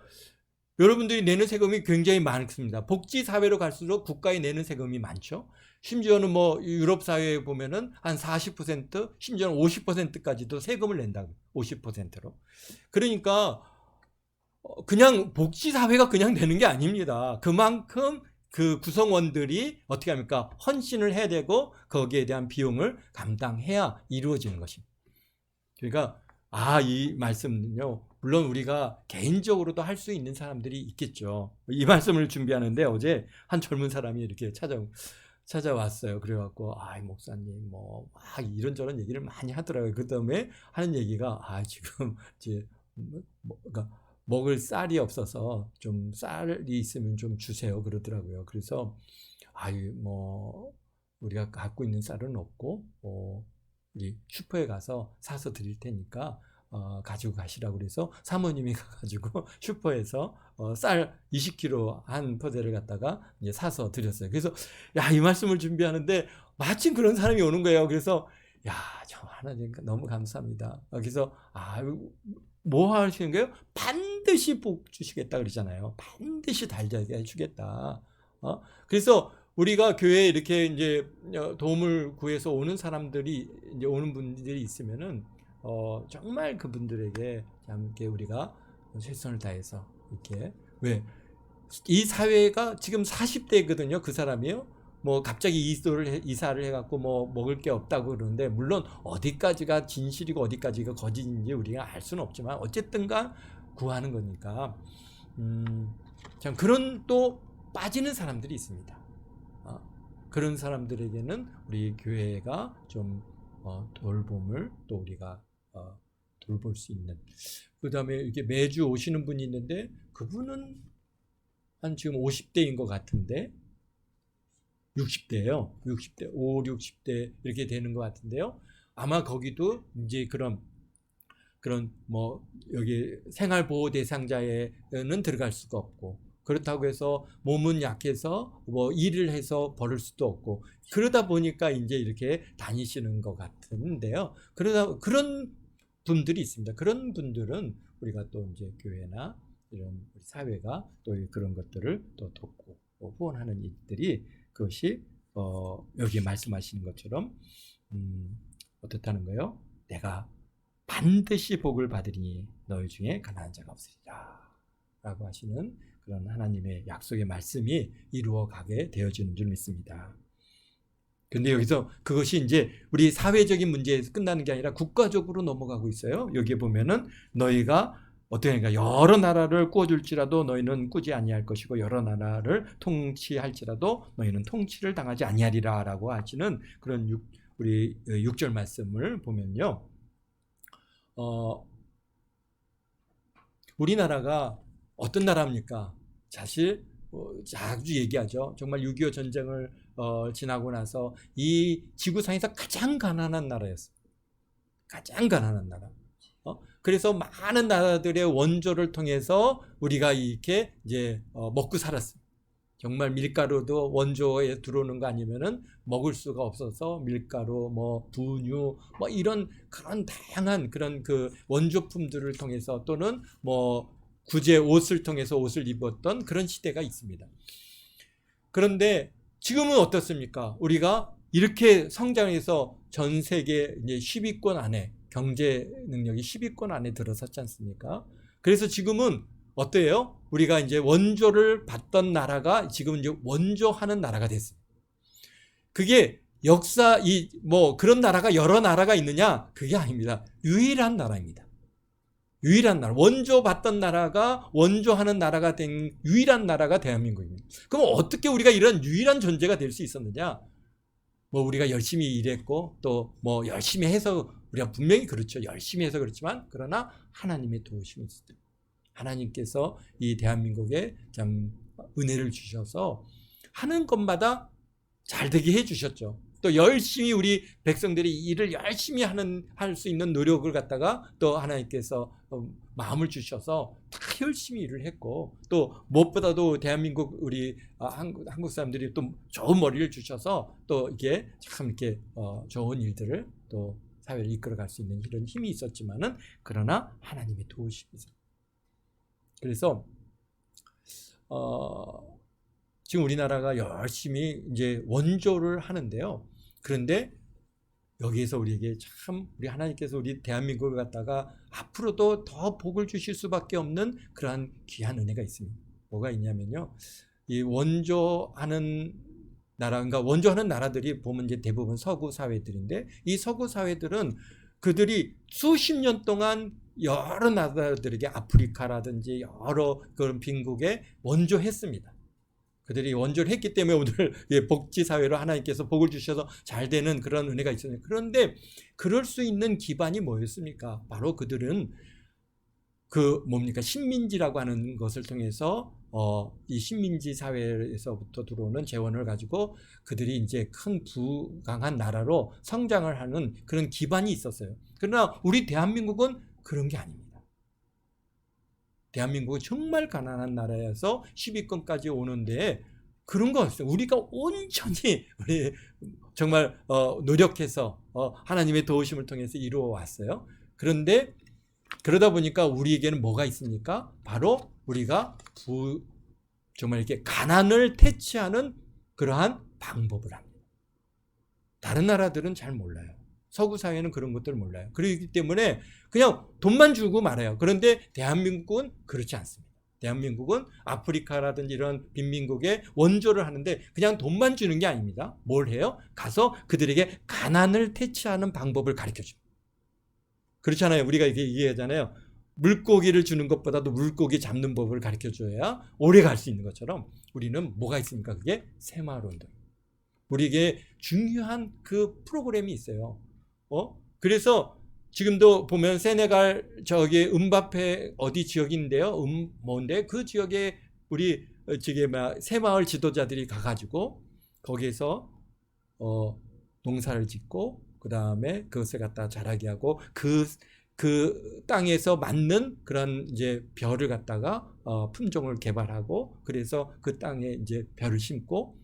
Speaker 1: 여러분들이 내는 세금이 굉장히 많습니다. 복지 사회로 갈수록 국가에 내는 세금이 많죠. 심지어는 뭐 유럽 사회에 보면은 한 40%, 심지어는 50%까지도 세금을 낸다고, 50%로. 그러니까 그냥 복지 사회가 그냥 되는 게 아닙니다. 그만큼 그 구성원들이 어떻게 합니까? 헌신을 해야 되고 거기에 대한 비용을 감당해야 이루어지는 것입니다. 그러니까 이 말씀은요, 물론 우리가 개인적으로도 할 수 있는 사람들이 있겠죠. 이 말씀을 준비하는데 어제 한 젊은 사람이 이렇게 찾아왔어요. 그래갖고 목사님 뭐 이런저런 얘기를 많이 하더라고요. 그 다음에 하는 얘기가 지금 이제 그러니까 먹을 쌀이 없어서 좀 쌀이 있으면 좀 주세요 그러더라고요. 그래서 뭐 우리가 갖고 있는 쌀은 없고 우리 슈퍼에 가서 사서 드릴 테니까 가지고 가시라고 그래서 사모님이 가가지고 슈퍼에서 쌀 20kg 한 포대를 갖다가 이제 사서 드렸어요. 그래서 이 말씀을 준비하는데 마침 그런 사람이 오는 거예요. 그래서 저 하나님 너무 감사합니다. 그래서 뭐 하시는 거예요? 반드시 복 주시겠다 그러잖아요. 반드시 달자게 해주겠다. 그래서 우리가 교회에 이렇게 이제 도움을 구해서 오는 사람들이 이제 오는 분들이 있으면은 정말 그분들에게 함께 우리가 최선을 다해서 이렇게, 왜 이 사회가 지금 40대거든요. 그 사람이요. 뭐 갑자기 이사를 해갖고 뭐 먹을 게 없다고 그러는데, 물론 어디까지가 진실이고 어디까지가 거짓인지 우리가 알 수는 없지만 어쨌든간 구하는 거니까 참 그런 또 빠지는 사람들이 있습니다. 그런 사람들에게는 우리 교회가 좀 돌봄을 또 우리가 돌볼 수 있는. 그 다음에 이렇게 매주 오시는 분이 있는데 그분은 한 지금 50대인 것 같은데, 60대예요. 60대, 5, 60대 이렇게 되는 것 같은데요. 아마 거기도 이제 그런 뭐 여기 생활보호 대상자에는 들어갈 수가 없고, 그렇다고 해서 몸은 약해서 뭐 일을 해서 벌을 수도 없고 그러다 보니까 이제 이렇게 다니시는 것 같은데요. 그런 분들이 있습니다. 그런 분들은 우리가 또 이제 교회나 이런 사회가 또 그런 것들을 또 돕고 후원하는 일들이 그것이 여기 말씀하시는 것처럼 어떻다는 거예요? 내가 반드시 복을 받으리니 너희 중에 가난한 자가 없으리라 라고 하시는 그런 하나님의 약속의 말씀이 이루어가게 되어지는 줄 믿습니다. 근데 여기서 그것이 이제 우리 사회적인 문제에서 끝나는 게 아니라 국가적으로 넘어가고 있어요. 여기에 보면은 너희가 어떻게 하니까 여러 나라를 꾸어줄지라도 너희는 꾸지 아니할 것이고 여러 나라를 통치할지라도 너희는 통치를 당하지 아니하리라 라고 하시는 그런 우리 6절 말씀을 보면요. 우리나라가 어떤 나라입니까? 사실 자주 얘기하죠. 정말 6.25 전쟁을 지나고 나서 이 지구상에서 가장 가난한 나라였어요. 가장 가난한 나라. 그래서 많은 나라들의 원조를 통해서 우리가 이렇게 이제 먹고 살았어요. 정말 밀가루도 원조에 들어오는 거 아니면은 먹을 수가 없어서 밀가루, 뭐 분유, 뭐 이런 그런 다양한 그런 그 원조품들을 통해서 또는 뭐 구제 옷을 통해서 옷을 입었던 그런 시대가 있습니다. 그런데 지금은 어떻습니까? 우리가 이렇게 성장해서 전 세계 이제 10위권 안에 경제 능력이 10위권 안에 들어섰지 않습니까? 그래서 지금은 어때요? 우리가 이제 원조를 받던 나라가 지금 이제 원조하는 나라가 됐습니다. 그게 역사 뭐 그런 나라가 여러 나라가 있느냐? 그게 아닙니다. 유일한 나라입니다. 유일한 나라, 원조 받던 나라가 원조하는 나라가 된 유일한 나라가 대한민국입니다. 그럼 어떻게 우리가 이런 유일한 존재가 될 수 있었느냐? 뭐 우리가 열심히 일했고 또 뭐 열심히 해서 우리가 분명히 그렇죠. 열심히 해서 그렇지만 그러나 하나님의 도우심이 있었어요. 하나님께서 이 대한민국에 참 은혜를 주셔서 하는 것마다 잘 되게 해주셨죠. 또 열심히 우리 백성들이 일을 열심히 할 수 있는 노력을 갖다가 또 하나님께서 마음을 주셔서 다 열심히 일을 했고 또 무엇보다도 대한민국 우리 한국 사람들이 또 좋은 머리를 주셔서 또 이게 참 이렇게 좋은 일들을 또 사회를 이끌어갈 수 있는 이런 힘이 있었지만은 그러나 하나님의 도우심이 있어요. 그래서 지금 우리나라가 열심히 이제 원조를 하는데요. 그런데 여기에서 우리에게 참 우리 하나님께서 우리 대한민국을 갖다가 앞으로도 더 복을 주실 수밖에 없는 그러한 귀한 은혜가 있습니다. 뭐가 있냐면요. 이 원조하는 나라, 그러니까 원조하는 나라들이 보면 이제 대부분 서구 사회들인데 이 서구 사회들은 그들이 수십 년 동안 여러 나라들에게 아프리카라든지 여러 그런 빈국에 원조했습니다. 그들이 원조를 했기 때문에 오늘 복지사회로 하나님께서 복을 주셔서 잘 되는 그런 은혜가 있었는데 그런데 그럴 수 있는 기반이 뭐였습니까? 바로 그들은 그 뭡니까? 식민지라고 하는 것을 통해서 이 식민지 사회에서부터 들어오는 재원을 가지고 그들이 이제 큰 부강한 나라로 성장을 하는 그런 기반이 있었어요. 그러나 우리 대한민국은 그런 게 아닙니다. 대한민국은 정말 가난한 나라여서 10위권까지 오는데 그런 거 없어요. 우리가 온전히 우리 정말 노력해서 하나님의 도우심을 통해서 이루어 왔어요. 그런데 그러다 보니까 우리에게는 뭐가 있습니까? 바로 우리가 정말 이렇게 가난을 퇴치하는 그러한 방법을 합니다. 다른 나라들은 잘 몰라요. 서구 사회는 그런 것들을 몰라요. 그렇기 때문에 그냥 돈만 주고 말아요. 그런데 대한민국은 그렇지 않습니다. 대한민국은 아프리카라든지 이런 빈민국에 원조를 하는데 그냥 돈만 주는 게 아닙니다. 뭘 해요? 가서 그들에게 가난을 퇴치하는 방법을 가르쳐줍니다. 그렇잖아요. 우리가 이렇게 얘기하잖아요. 물고기를 주는 것보다도 물고기 잡는 법을 가르쳐줘야 오래 갈 수 있는 것처럼 우리는 뭐가 있습니까? 그게 새마을운동. 우리에게 중요한 그 프로그램이 있어요. 그래서 지금도 보면 세네갈 저기 음바페 어디 지역인데요. 뭔데 그 지역에 우리 새마을 지도자들이 가가지고 거기에서 농사를 짓고 그 다음에 그것을 갖다 자라게 하고 그 그 땅에서 맞는 그런 이제 벼를 갖다가 품종을 개발하고 그래서 그 땅에 이제 벼를 심고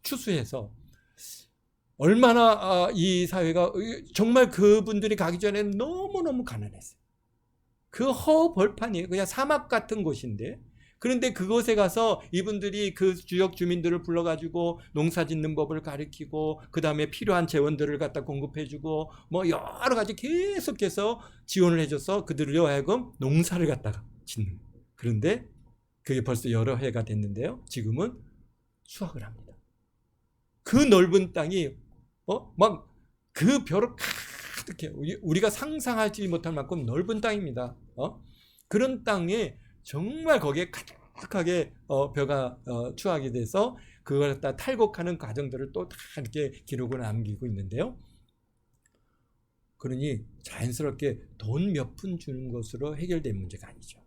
Speaker 1: 추수해서 얼마나 이 사회가 정말 그분들이 가기 전에는 너무너무 가난했어요. 그 허벌판이에요. 그냥 사막 같은 곳인데 그런데 그곳에 가서 이분들이 그 지역 주민들을 불러가지고 농사 짓는 법을 가르치고 그 다음에 필요한 재원들을 갖다 공급해주고 뭐 여러 가지 계속해서 지원을 해줘서 그들로 하여금 농사를 갖다가 짓는. 그런데 그게 벌써 여러 해가 됐는데요. 지금은 수확을 합니다. 그 넓은 땅이 막 그 벼를 가득해. 우리가 상상하지 못할 만큼 넓은 땅입니다. 그런 땅에 정말 거기에 가득하게 벼가 추하게 돼서 그걸 갖다 탈곡하는 과정들을 또 다 이렇게 기록을 남기고 있는데요. 그러니 자연스럽게 돈 몇 푼 주는 것으로 해결된 문제가 아니죠.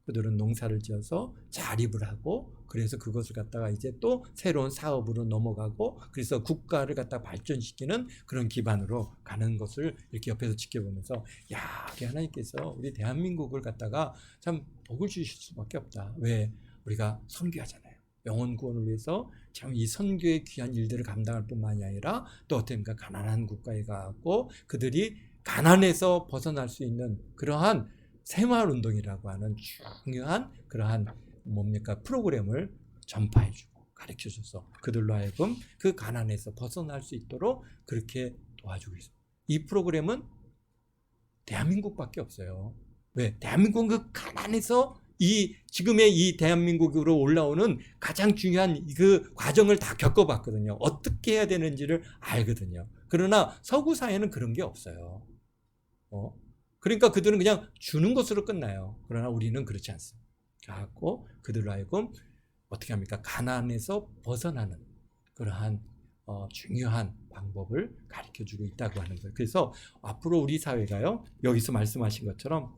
Speaker 1: 그들은 농사를 지어서 자립을 하고 그래서 그것을 갖다가 이제 또 새로운 사업으로 넘어가고 그래서 국가를 갖다 발전시키는 그런 기반으로 가는 것을 이렇게 옆에서 지켜보면서 야, 하나님께서 우리 대한민국을 갖다가 참 복을 주실 수밖에 없다. 왜? 우리가 선교하잖아요. 영혼 구원을 위해서 참 이 선교의 귀한 일들을 감당할 뿐만이 아니라 또 어떻습니까? 가난한 국가에 가고 그들이 가난에서 벗어날 수 있는 그러한 새마을운동이라고 하는 중요한 그러한 뭡니까 프로그램을 전파해주고 가르쳐줘서 그들로 하여금 그 가난에서 벗어날 수 있도록 그렇게 도와주고 있어요. 이 프로그램은 대한민국밖에 없어요. 왜? 대한민국은 그 가난에서 지금의 이 대한민국으로 올라오는 가장 중요한 그 과정을 다 겪어봤거든요. 어떻게 해야 되는지를 알거든요. 그러나 서구 사회는 그런 게 없어요. 그러니까 그들은 그냥 주는 것으로 끝나요. 그러나 우리는 그렇지 않습니다. 그래갖고 그들로 하여금 어떻게 합니까? 가난에서 벗어나는 그러한 중요한 방법을 가르쳐주고 있다고 하는 거예요. 그래서 앞으로 우리 사회가요, 여기서 말씀하신 것처럼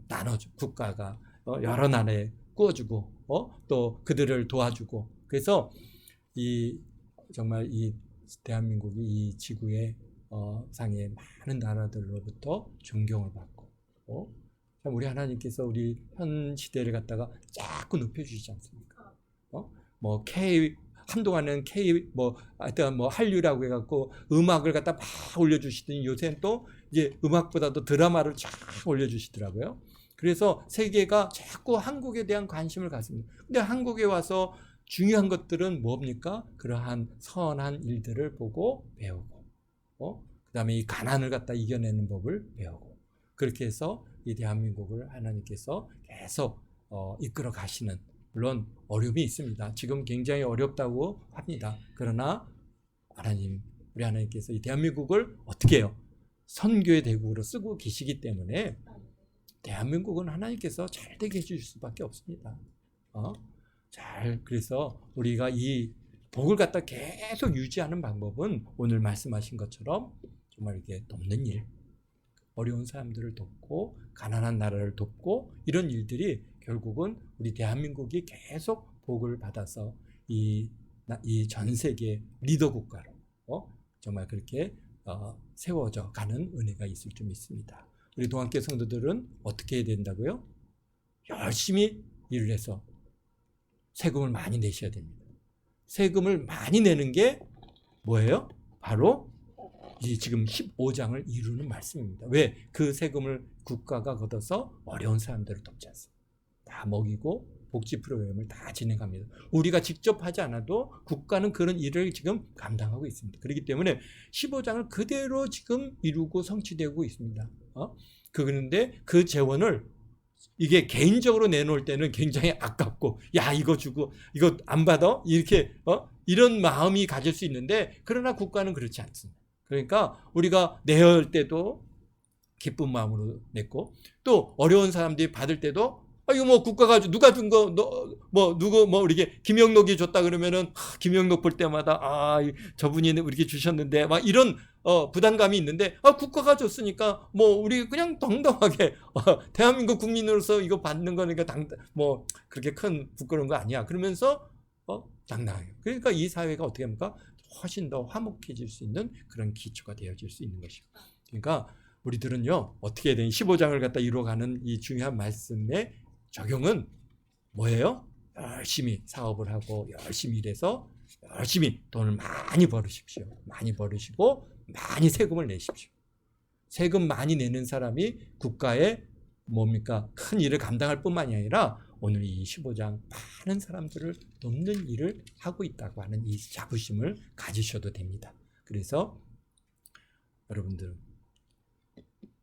Speaker 1: 나눠줘. 국가가 여러 나라에 꾸어주고 또 그들을 도와주고 그래서 정말 이 대한민국이 이 지구의 상의 많은 나라들로부터 존경을 받고 참 우리 하나님께서 우리 현 시대를 갖다가 자꾸 높여주시지 않습니까? 뭐 한동안은 하여튼 한류라고 해갖고 음악을 갖다 막 올려주시더니 요새는 또 이제 음악보다도 드라마를 쫙 올려주시더라고요. 그래서 세계가 자꾸 한국에 대한 관심을 갖습니다. 근데 한국에 와서 중요한 것들은 뭡니까? 그러한 선한 일들을 보고 배우고 그 다음에 이 가난을 갖다 이겨내는 법을 배우고 그렇게 해서 이 대한민국을 하나님께서 계속 이끌어 가시는 물론 어려움이 있습니다. 지금 굉장히 어렵다고 합니다. 그러나 우리 하나님께서 이 대한민국을 어떻게 해요? 선교의 대국으로 쓰고 계시기 때문에 대한민국은 하나님께서 잘 되게 해주실 수밖에 없습니다. 그래서 우리가 이 복을 갖다 계속 유지하는 방법은 오늘 말씀하신 것처럼 정말 이렇게 돕는 일, 어려운 사람들을 돕고 가난한 나라를 돕고 이런 일들이 결국은 우리 대한민국이 계속 복을 받아서 이 전 세계 리더 국가로 정말 그렇게 세워져 가는 은혜가 있을 줄 믿습니다. 우리 동안교회 성도들은 어떻게 해야 된다고요? 열심히 일을 해서 세금을 많이 내셔야 됩니다. 세금을 많이 내는 게 뭐예요? 바로 이 지금 15장을 이루는 말씀입니다. 왜? 그 세금을 국가가 걷어서 어려운 사람들을 돕지 않습니다. 다 먹이고 복지 프로그램을 다 진행합니다. 우리가 직접 하지 않아도 국가는 그런 일을 지금 감당하고 있습니다. 그렇기 때문에 15장을 그대로 지금 이루고 성취되고 있습니다. 그런데 그 재원을 이게 개인적으로 내놓을 때는 굉장히 아깝고 야 이거 주고 이거 안 받아? 이렇게 이런 마음이 가질 수 있는데 그러나 국가는 그렇지 않습니다. 그러니까 우리가 내올 때도 기쁜 마음으로 냈고 또 어려운 사람들이 받을 때도 이거 뭐 국가가 누가 준 거 누구 이렇게 김영록이 줬다 그러면은 김영록 볼 때마다 저분이 이렇게 주셨는데 막 이런 부담감이 있는데 국가가 줬으니까 뭐 우리 그냥 당당하게 대한민국 국민으로서 이거 받는 거니까 그렇게 큰 부끄러운 거 아니야. 그러면서 당당하게. 그러니까 이 사회가 어떻게 합니까? 훨씬 더 화목해질 수 있는 그런 기초가 되어질 수 있는 것이고. 그러니까 우리들은요 어떻게 해야 되니 15장을 갖다 이루어가는 이 중요한 말씀의 적용은 뭐예요? 열심히 사업을 하고 열심히 일해서 열심히 돈을 많이 벌으십시오. 많이 벌으시고 많이 세금을 내십시오. 세금 많이 내는 사람이 국가에 뭡니까? 큰 일을 감당할 뿐만이 아니라 오늘 이 15장 많은 사람들을 돕는 일을 하고 있다고 하는 이 자부심을 가지셔도 됩니다. 그래서 여러분들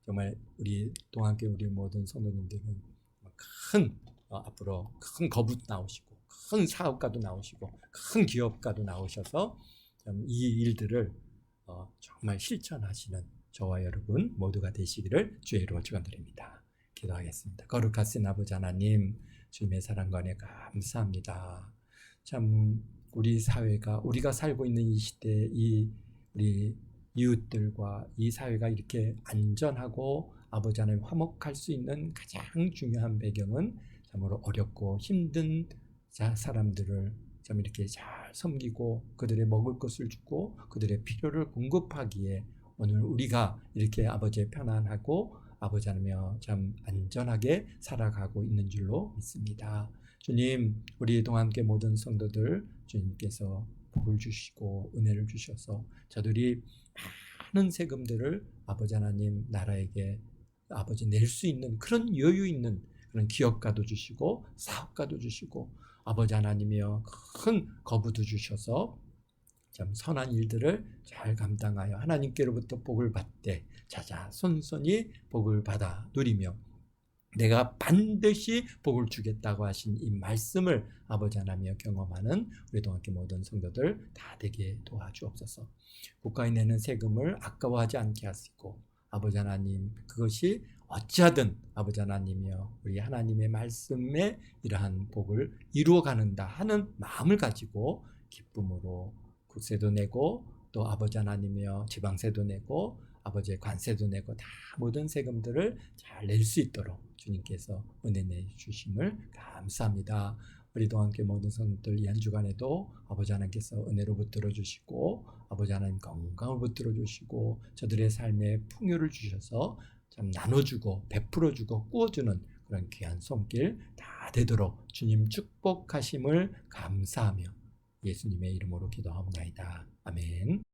Speaker 1: 정말 우리 동안교회 우리 모든 성도님들은 앞으로 큰 거부도 나오시고 큰 사업가도 나오시고 큰 기업가도 나오셔서 이 일들을 정말 실천하시는 저와 여러분 모두가 되시기를 주의 이름으로 축원드립니다. 기도하겠습니다. 거룩하신 아버지 하나님, 주님의 사랑과 은혜 감사합니다. 참 우리 사회가 우리가 살고 있는 이 시대에 우리 이웃들과 이 사회가 이렇게 안전하고 아버지 하나님 화목할 수 있는 가장 중요한 배경은 참으로 어렵고 힘든 사람들을 참 이렇게 잘 섬기고 그들의 먹을 것을 주고 그들의 필요를 공급하기에 오늘 우리가 이렇게 아버지의 편안하고 아버지 하나며 참 안전하게 살아가고 있는 줄로 믿습니다. 주님, 우리 동안교회 모든 성도들 주님께서 복을 주시고 은혜를 주셔서 저들이 많은 세금들을 아버지 하나님 나라에게 아버지 낼 수 있는 그런 여유 있는 그런 기업가도 주시고 사업가도 주시고 아버지 하나님이여 큰 거부도 주셔서 참 선한 일들을 잘 감당하여 하나님께로부터 복을 받되 자자손손이 복을 받아 누리며 내가 반드시 복을 주겠다고 하신 이 말씀을 아버지 하나님이여 경험하는 우리 동안교회 모든 성도들 다 되게 도와주옵소서. 국가에 내는 세금을 아까워하지 않게 하시고 아버지 하나님 그것이 어찌하든 아버지 하나님이여 우리 하나님의 말씀에 이러한 복을 이루어가는다 하는 마음을 가지고 기쁨으로 국세도 내고 또 아버지 하나님이여 지방세도 내고 아버지의 관세도 내고 다 모든 세금들을 잘 낼 수 있도록 주님께서 은혜 내주심을 감사합니다. 우리 동안교회 모든 성도들 이 한 주간에도 아버지 하나님께서 은혜로 붙들어 주시고 아버지 하나님 건강을 붙들어 주시고 저들의 삶에 풍요를 주셔서 참 나눠주고 베풀어주고 꾸어주는 그런 귀한 손길 다 되도록 주님 축복하심을 감사하며 예수님의 이름으로 기도하옵나이다. 아멘.